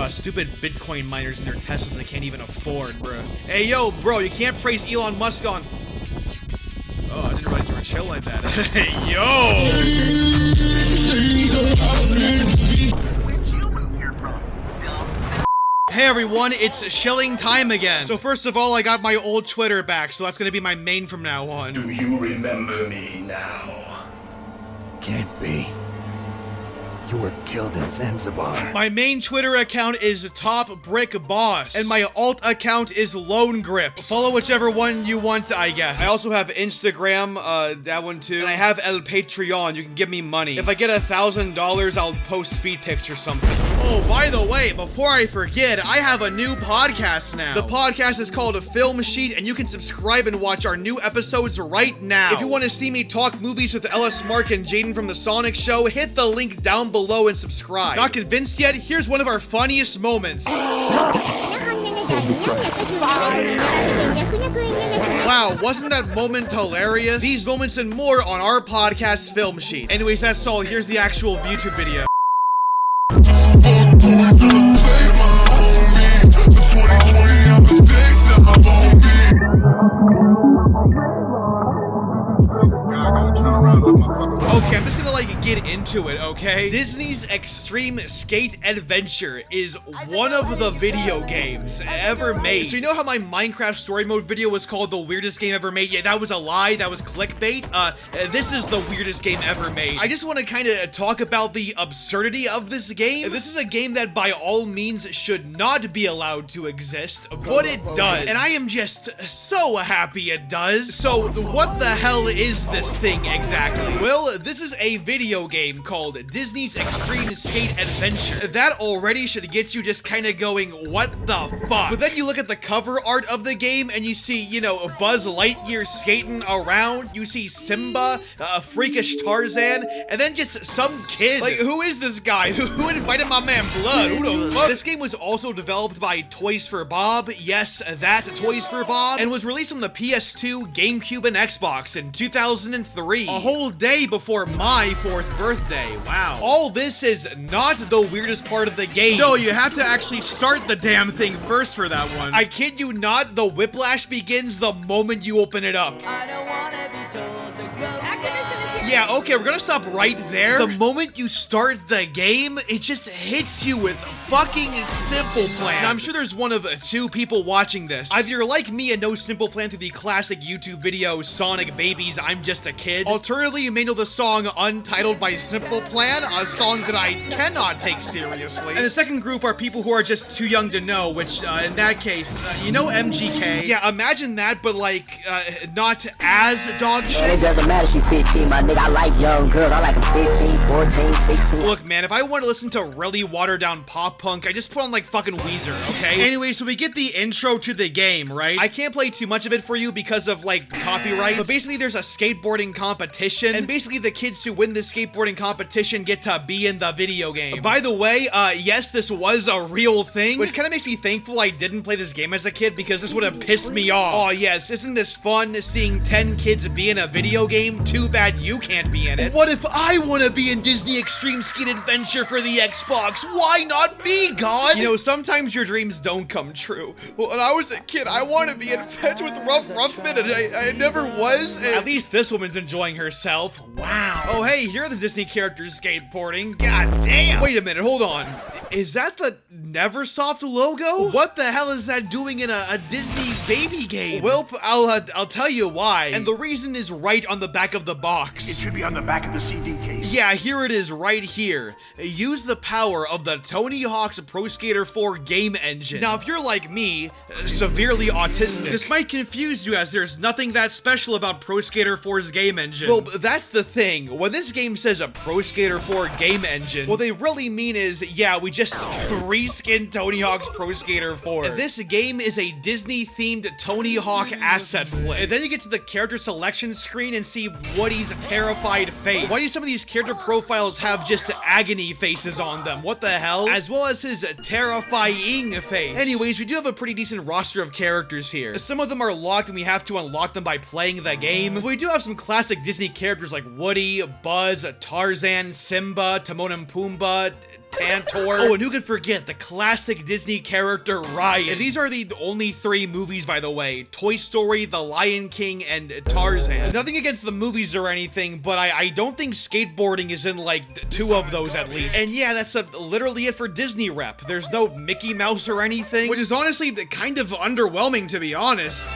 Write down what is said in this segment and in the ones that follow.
Stupid Bitcoin miners and their Teslas they can't even afford, bro. Hey, yo, bro, you can't praise Elon Musk on... Oh, I didn't realize you were chill like that. Hey, yo! Where'd you move here from, dumb? Hey everyone, it's shilling time again. So first of all, I got my old Twitter back, so that's gonna be my main from now on. Do you remember me now? Can't be. You were killed in Zanzibar. My main Twitter account is Top Brick Boss, and my alt account is Lone Grips. Follow whichever one you want, I guess. I also have Instagram, that one too. And I have El Patreon, you can give me money. If I get $1,000, I'll post feed pics or something. Oh, by the way, before I forget, I have a new podcast now. The podcast is called A Film Sheet, and you can subscribe and watch our new episodes right now. If you want to see me talk movies with Ellis Mark and Jaden from The Sonic Show, hit the link down below and subscribe. Not convinced yet? Here's one of our funniest moments. Wow, wasn't that moment hilarious? These moments and more on our podcast Film Sheet. Anyways, that's all. Here's the actual YouTube video. Okay, I'm just gonna get into it, okay? Disney's Extreme Skate Adventure is one of the video games ever made. So you know how my Minecraft story mode video was called the weirdest game ever made? Yeah, that was a lie, that was clickbait. This is the weirdest game ever made. I just want to kind of talk about the absurdity of this game. This is a game that by all means should not be allowed to exist, but it does. And I am just so happy it does. So what the hell is this thing exactly? Well, this is a video game called Disney's Extreme Skate Adventure. That already should get you just kind of going, what the fuck? But then you look at the cover art of the game and you see, you know, Buzz Lightyear skating around. You see Simba, a freakish Tarzan, and then just some kid. Like, who is this guy? Who invited my man Blood? Who the fuck? This game was also developed by Toys for Bob. Yes, that Toys for Bob. And was released on the PS2, GameCube, and Xbox in 2003. A whole day before my 4th birthday. Wow. All this is not the weirdest part of the game. No, you have to actually start the damn thing first for that one. I kid you not, the whiplash begins the moment you open it up. I don't wanna be told to go. Activision is here. Yeah, okay, we're gonna stop right there. The moment you start the game, it just hits you with fucking Simple Plan. Now, I'm sure there's one of two people watching this. Either you're like me and know Simple Plan through the classic YouTube video, Sonic Babies, I'm Just a Kid. Alternatively, you may know the song Untitled by Simple Plan, a song that I cannot take seriously. And the second group are people who are just too young to know, which, in that case, you know MGK. Yeah, imagine that, but like, not as dog shit. It doesn't matter if you 15, my nigga. I like young girls. I like them 15, 14, 16. Look, man, if I want to listen to really watered down pop punk, I just put on like fucking Weezer, okay? Anyway, so we get the intro to the game, right? I can't play too much of it for you because of like copyright, but basically there's a skateboarding competition, and basically the kids who win the skateboarding competition get to be in the video game. By the way, yes, this was a real thing, which kind of makes me thankful I didn't play this game as a kid because this would have pissed me off. Oh yes, isn't this fun seeing 10 kids be in a video game? Too bad you can't be in it. What if I want to be in Disney Extreme Skate Adventure for the Xbox? Why not me, God? You know, sometimes your dreams don't come true. Well, when I was a kid, I wanted to be in Fetch with Ruff Ruffman, and I never was. And at least this woman's enjoying herself. Wow. Oh, hey, here are the Disney characters skateboarding. God damn. Wait a minute, hold on. Is that the Neversoft logo? What the hell is that doing in a Disney baby game? Well, I'll tell you why. And the reason is right on the back of the box. It should be on the back of the CD case. Yeah, here it is right here. Use the power of the Tony Hawk's Pro Skater 4 game engine. Now, if you're like me, severely autistic, this might confuse you as there's nothing that special about Pro Skater 4's game engine. Well, that's the thing. When this game says a Pro Skater 4 game engine, what they really mean is, yeah, we just reskinned Tony Hawk's Pro Skater 4. This game is a Disney-themed Tony Hawk asset flip. And then you get to the character selection screen and see Woody's terrified face. Why do some of these character profiles have just agony faces on them? What the hell? As well as his terrifying face. Anyways, we do have a pretty decent roster of characters here. Some of them are locked and we have to unlock them by playing the game. But we do have some classic Disney characters like Woody, Buzz, Tarzan, Simba, Timon and Pumbaa, Tantor. Oh, and who could forget the classic Disney character Ryan? And these are the only 3 movies, by the way. Toy Story, The Lion King, and Tarzan. Nothing against the movies or anything, but I don't think skateboarding is in, like, 2 of those at least. And yeah, that's literally it for Disney rep. There's no Mickey Mouse or anything, which is honestly kind of underwhelming, to be honest.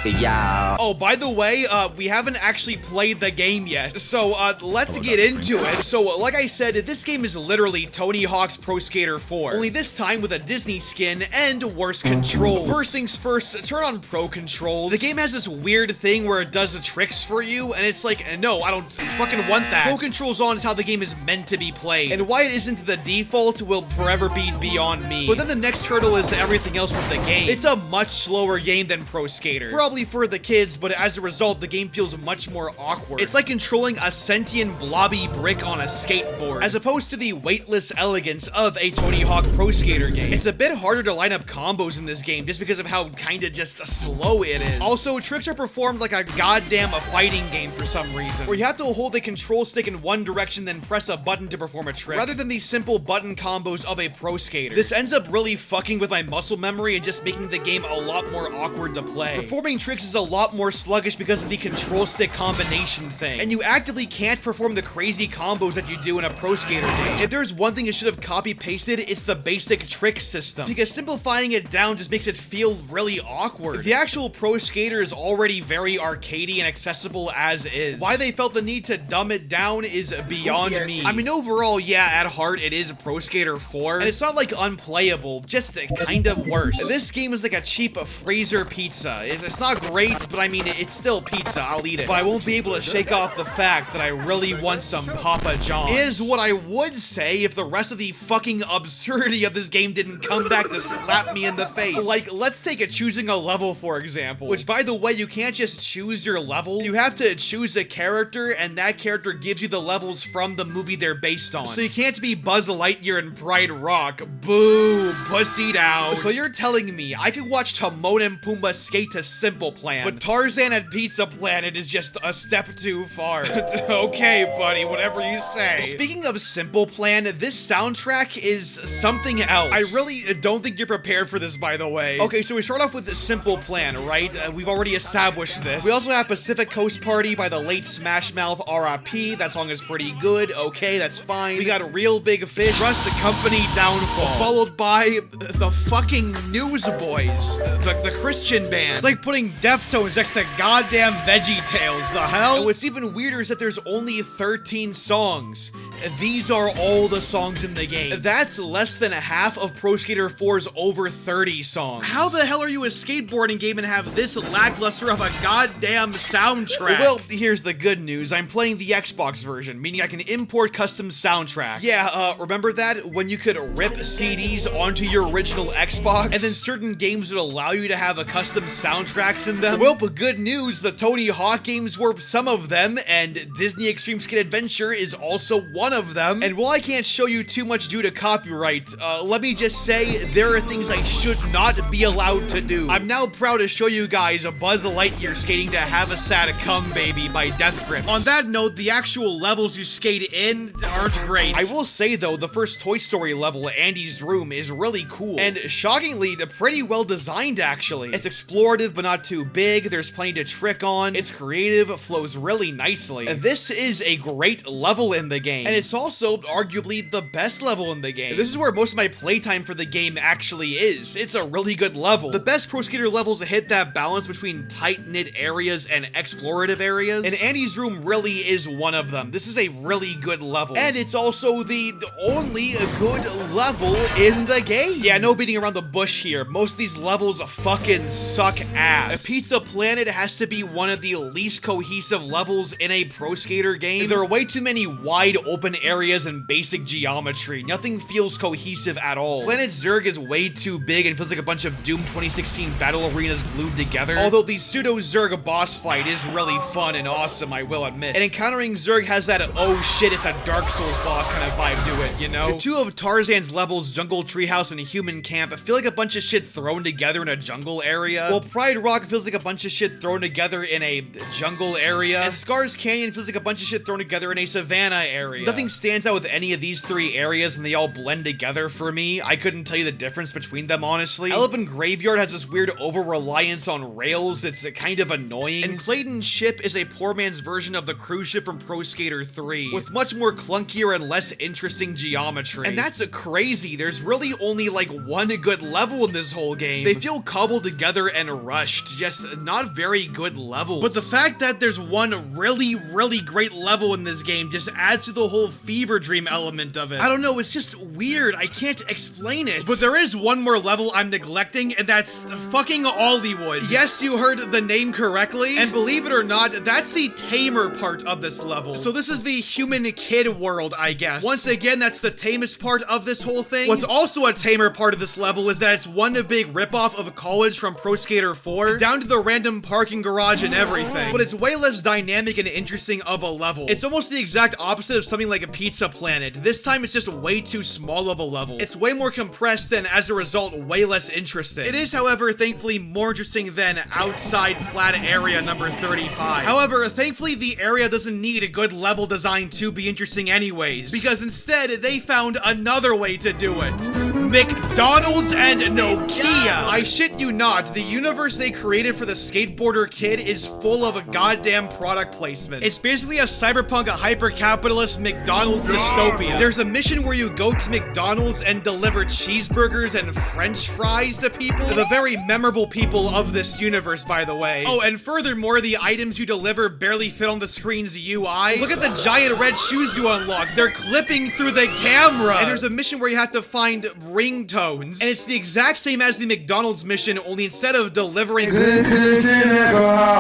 Yeah. Oh, by the way, we haven't actually played the game yet, so let's get into it. So, like I said, this game is literally Tony Hawk's Pro Skater 4, only this time with a Disney skin and worse controls. First things first, turn on Pro Controls. The game has this weird thing where it does the tricks for you, and it's like, no, I don't fucking want that. Pro Controls on is how the game is meant to be played, and why it isn't the default will forever be beyond me. But then the next hurdle is everything else with the game. It's a much slower game than Pro Skater. Probably for the kids, but as a result, the game feels much more awkward. It's like controlling a sentient blobby brick on a skateboard, as opposed to the weightless elegance of a Tony Hawk Pro Skater game. It's a bit harder to line up combos in this game just because of how kinda just slow it is. Also, tricks are performed like a goddamn fighting game for some reason, where you have to hold a control stick in one direction then press a button to perform a trick, rather than the simple button combos of a Pro Skater. This ends up really fucking with my muscle memory and just making the game a lot more awkward to play. Performing tricks is a lot more sluggish because of the control stick combination thing, and you actively can't perform the crazy combos that you do in a Pro Skater game. If there's one thing it should have copy-pasted, it's the basic trick system, because simplifying it down just makes it feel really awkward. The actual Pro Skater is already very arcadey and accessible as is. Why they felt the need to dumb it down is beyond me. I mean, overall, yeah, at heart, it is Pro Skater 4, and it's not like unplayable, just kind of worse. This game is like a cheap Fraser pizza. It's not great, but I mean, it's still pizza. I'll eat it. But I won't be able to shake off the fact that I really want some Papa John's. Is what I would say if the rest of the fucking absurdity of this game didn't come back to slap me in the face. Like, let's take choosing a level, for example. Which, by the way, you can't just choose your level. You have to choose a character, and that character gives you the levels from the movie they're based on. So you can't be Buzz Lightyear in Pride Rock. Boo, pussied out. So you're telling me I could watch Timon and Pumbaa skate to Simple Plan, but Tarzan at Pizza Planet is just a step too far. Okay, buddy, whatever you say. Speaking of Simple Plan, this soundtrack is something else. I really don't think you're prepared for this, by the way. Okay, so we start off with the Simple Plan, right? We've already established this. We also have Pacific Coast Party by the late Smash Mouth R.I.P. That song is pretty good. Okay, that's fine. We got a Real Big Fish, Trust the Company, Downfall, followed by the fucking Newsboys, the Christian band. It's like putting Deftones next to goddamn Veggie Tales. The hell? And what's even weirder is that there's only 13 songs. These are all the songs in the game. That's less than half of Pro Skater 4's over 30 songs. How the hell are you a skateboarding game and have this lackluster of a goddamn soundtrack? Well, here's the good news. I'm playing the Xbox version, meaning I can import custom soundtracks. Yeah, remember that? When you could rip CDs onto your original Xbox, and then certain games would allow you to have a custom soundtracks in them? Well, but good news, the Tony Hawk games were some of them, and Disney Extreme Skate Adventure is also one of them. And while I can't show you too much due to copyright, let me just say, there are things I should not be allowed to do. I'm now proud to show you guys a Buzz Lightyear skating to Have a Sad Come Baby by Death Grips. On that note, the actual levels you skate in aren't great. I will say though, the first Toy Story level, Andy's Room, is really cool. And shockingly, they're pretty well designed actually. It's explorative but not too big, there's plenty to trick on, it's creative, flows really nicely. This is a great level in the game, and it's also arguably the best level in the game. This is where most of my playtime for the game actually is. It's a really good level. The best Pro Skater levels hit that balance between tight-knit areas and explorative areas, and Andy's Room really is one of them. This is a really good level, and it's also the only good level in the game. Yeah, no beating around the bush here. Most of these levels fucking suck ass. Pizza Planet has to be one of the least cohesive levels in a Pro Skater game. There are way too many wide open areas and basic geometry. Nothing feels cohesive at all. Planet Zurg is way too big and feels like a bunch of Doom 2016 battle arenas glued together. Although the pseudo Zurg boss fight is really fun and awesome, I will admit. And encountering Zurg has that oh shit, it's a Dark Souls boss kind of vibe to it, you know? Two of Tarzan's levels, Jungle Treehouse and Human Camp, feel like a bunch of shit thrown together in a jungle area, while Pride Rock Rock feels like a bunch of shit thrown together in a jungle area, and Scar's Canyon feels like a bunch of shit thrown together in a savanna area. Nothing stands out with any of these three areas, and they all blend together for me. I couldn't tell you the difference between them, honestly. Elephant Graveyard has this weird over-reliance on rails that's kind of annoying, and Clayton's ship is a poor man's version of the cruise ship from Pro Skater 3, with much more clunkier and less interesting geometry. And that's crazy. There's really only like one good level in this whole game. They feel cobbled together and rushed, just not very good levels. But the fact that there's one really great level in this game just adds to the whole fever dream element of it. I don't know, it's just weird. I can't explain it. But there is one more level I'm neglecting, and that's fucking Hollywood. Yes, you heard the name correctly, and believe it or not, that's the tamer part of this level. So this is the human kid world, I guess. Once again, that's the tamest part of this whole thing. What's also a tamer part of this level is that it's one big ripoff of college from Pro Skater 4, down to the random parking garage and everything. But it's way less dynamic and interesting of a level. It's almost the exact opposite of something like a Pizza Planet. This time it's just way too small of a level. It's way more compressed and, as a result, way less interesting. It is, however, thankfully more interesting than Outside Flat Area number 35. However, thankfully the area doesn't need a good level design to be interesting anyways, because instead they found another way to do it. McDonald's and Nokia. I shit you not, the universe they created for the skateboarder kid is full of a goddamn product placement. It's basically a cyberpunk hyper-capitalist McDonald's dystopia. There's a mission where you go to McDonald's and deliver cheeseburgers and french fries to people. The very memorable people of this universe, by the way. Oh, and furthermore, the items you deliver barely fit on the screen's UI. Look at the giant red shoes you unlock. They're clipping through the camera. And there's a mission where you have to find ringtones. And it's the exact same as the McDonald's mission, only instead of delivering,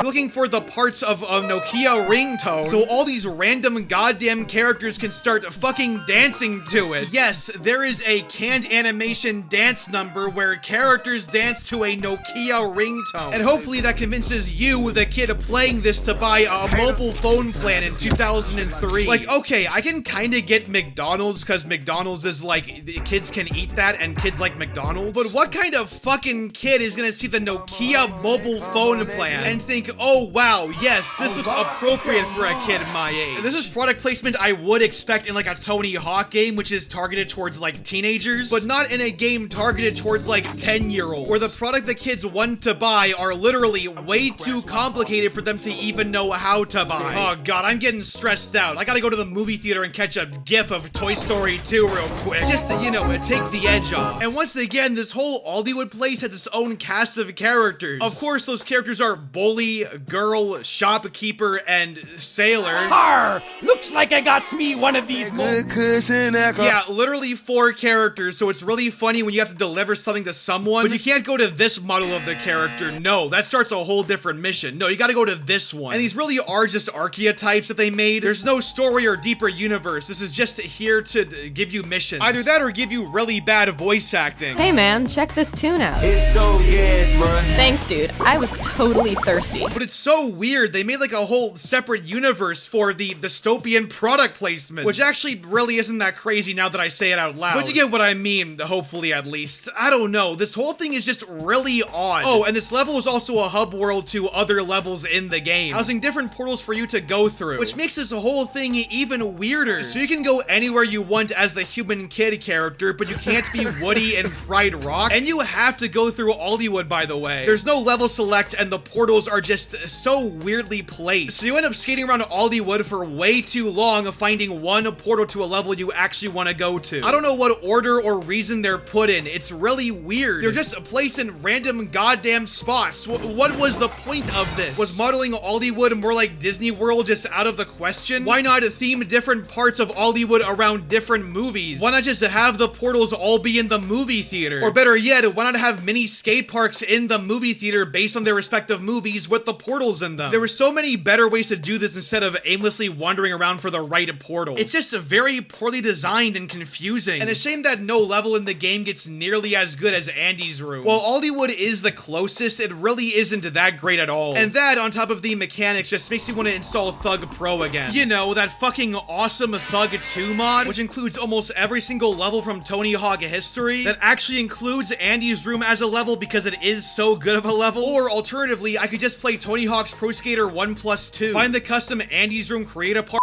looking for the parts of a Nokia ringtone, so all these random goddamn characters can start fucking dancing to it. Yes, there is a canned animation dance number where characters dance to a Nokia ringtone. And hopefully that convinces you, the kid playing this, to buy a mobile phone plan in 2003. Like, okay, I can kinda get McDonald's, because McDonald's is like, the kids can eat that and kids like McDonald's. But what kind of fucking kid is gonna see the Nokia mobile phone plan and think, oh wow, yes, this looks appropriate for a kid my age? This is product placement I would expect in like a Tony Hawk game, which is targeted towards like teenagers, but not in a game targeted towards like 10-year-olds, where the product the kids want to buy are literally way too complicated for them to even know how to buy. Oh god, I'm getting stressed out. I gotta go to the movie theater and catch a gif of Toy Story 2 real quick, just to, you know, take the edge off. And once again, this whole Hollywood place has its own cast of characters. Of course, those characters are bully, girl, shopkeeper, and sailor. Arr! Looks like I got me one of these. Yeah, literally 4 characters, so it's really funny when you have to deliver something to someone, but you can't go to this model of the character. No, that starts a whole different mission. No, you gotta go to this one. And these really are just archetypes that they made. There's no story or deeper universe. This is just here to give you missions. Either that or give you really bad voice acting. Hey man, check this tune out. It's so yes, bro. Thanks, dude. I was totally thirsty. But it's so weird. They made like a whole separate universe for the dystopian product placement, which actually really isn't that crazy now that I say it out loud. But you get what I mean, hopefully at least. I don't know. This whole thing is just really odd. Oh, and this level is also a hub world to other levels in the game, housing different portals for you to go through, which makes this whole thing even weirder. So you can go anywhere you want as the human kid character, but you can't be Woody in Pride Rock, and you have to go through Hollywood, by the way. There's no level select, and the portals are just so weirdly placed. So you end up skating around Hollywood for way too long, finding one portal to a level you actually want to go to. I don't know what order or reason they're put in. It's really weird. They're just placed in random goddamn spots. What was the point of this? Was modeling Hollywood more like Disney World just out of the question? Why not theme different parts of Hollywood around different movies? Why not just have the portals all be in the movie theater? Or better yet, why not have mini skate parks in the movie theater based on their respective movies with the portals in them? There were so many better ways to do this instead of aimlessly wandering around for the right portal. It's just very poorly designed and confusing, and a shame that no level in the game gets nearly as good as Andy's room. While Hollywood is the closest, it really isn't that great at all. And that, on top of the mechanics, just makes me want to install Thug Pro again. You know, that fucking awesome Thug 2 mod, which includes almost every single level from Tony Hawk history, that actually includes Andy's room as a level because it is so good of a level. level, or alternatively, I could just play Tony Hawk's Pro Skater 1+2, find the custom Andy's Room, create a part.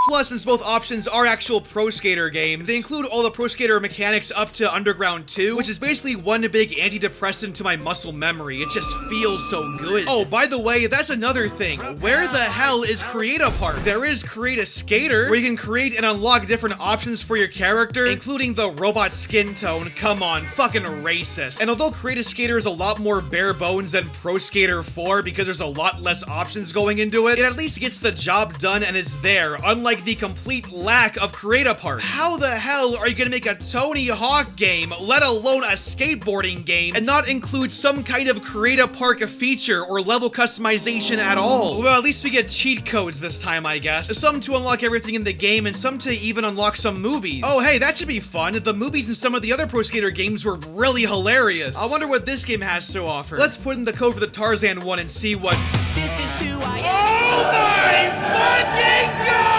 Plus, since both options are actual Pro Skater games, they include all the Pro Skater mechanics up to Underground 2, which is basically one big antidepressant to my muscle memory. It just feels so good. Oh, by the way, that's another thing. Where the hell is Create a Part? There is Create a Skater, where you can create and unlock different options for your character, including the robot skin tone. Come on, fucking racist. And although Create a Skater is a lot more bare bones than Pro Skater 4 because there's a lot less options going into it, it at least gets the job done and is there, unlike the complete lack of Create a Part. How the hell are you gonna make a Tony Hawk game, let alone a skateboarding game, and not include some kind of Create a Part feature or level customization at all? Well, at least we get cheat codes this time, I guess. Some to unlock everything in the game, and some to even unlock some movies. Oh, hey, that should be fun. The movies in some of the other Pro Skater games were really hilarious. I wonder what this game has to offer. Let's put in the code for the Tarzan one and see what— This is who I am. Oh my fucking god!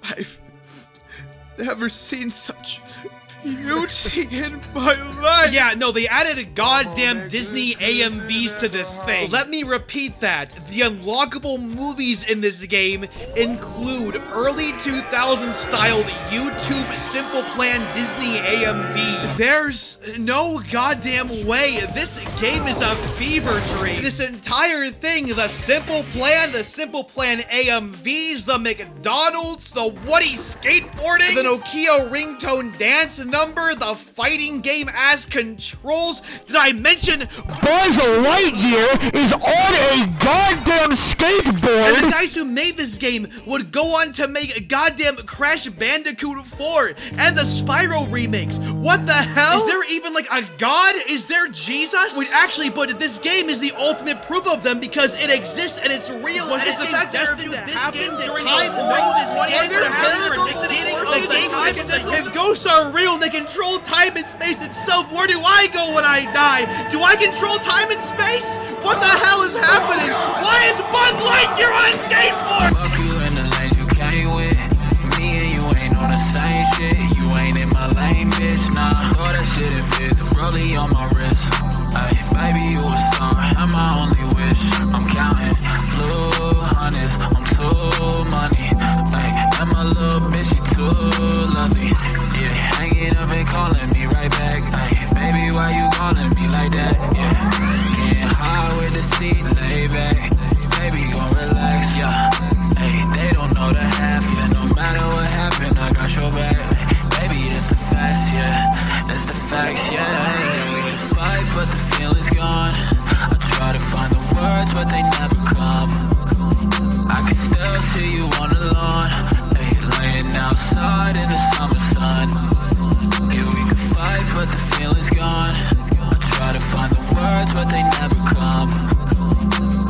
I've never seen such beauty in my life. Yeah, no, they added goddamn Disney AMVs to this thing. Let me repeat that. The unlockable movies in this game include early 2000s styled YouTube Simple Plan Disney AMV. There's no goddamn way. This game is a fever dream. This entire thing, the Simple Plan AMVs, the McDonald's, the Woody skateboarding, the Nokia ringtone dance number, the fighting game ass controls. Did I mention Buzz Lightyear is on a goddamn skateboard? And the guys who made this game would go on to make a goddamn Crash Bandicoot 4 and the Spyro remakes. What the hell? Is there even like a god? Is there Jesus? Wait, actually, but this game is the ultimate proof of them because it exists and it's real. Was this the fact that this game during time? No, if ghosts are real, they control time and space itself. Where do I go when I die? Do I control time and space? What the hell is happening? Why is Buzz Lightyear on a skateboard? Fuck you in the lanes you came with. Me and you ain't on the same shit. You ain't in my lane, bitch. Nah, all that shit it fit. Rollie on my wrist. Ay, baby, you a star. I'm my only wish. I'm counting blue hundreds. I'm too money. Ay, and my little bitch, she too lovely. Yeah, hanging up and calling me right back. Ay, baby, why you calling me like that? Yeah, getting high with the seat laid back. Baby, gon' relax, yeah. Hey, they don't know the half, yeah. No matter what happened, I got your back. Baby, that's the facts, yeah. That's the facts, yeah. Yeah, we can fight, but the feeling's gone. I try to find the words, but they never come. I can still see you on the lawn. Hey, laying outside in the summer sun. Yeah, we can fight, but the feeling's gone. I try to find the words, but they never come.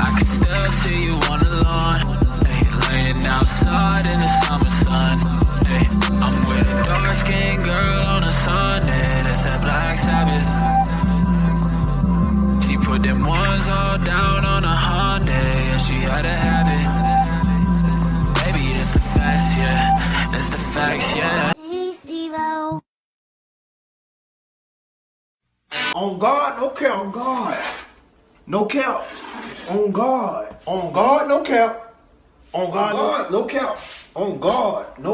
I can still see you on the lawn. Hey, laying outside in the summer sun. Hey, I'm with a dark-skinned girl on a Sunday. That's that Black Sabbath. She put them ones all down on a Hyundai, and she had to have it. Baby, that's the facts, yeah. That's the facts, yeah. Hey, Steve-O. On God, no cap. On God. No cap. On God. On God, no cap. On God, no cap. On God, no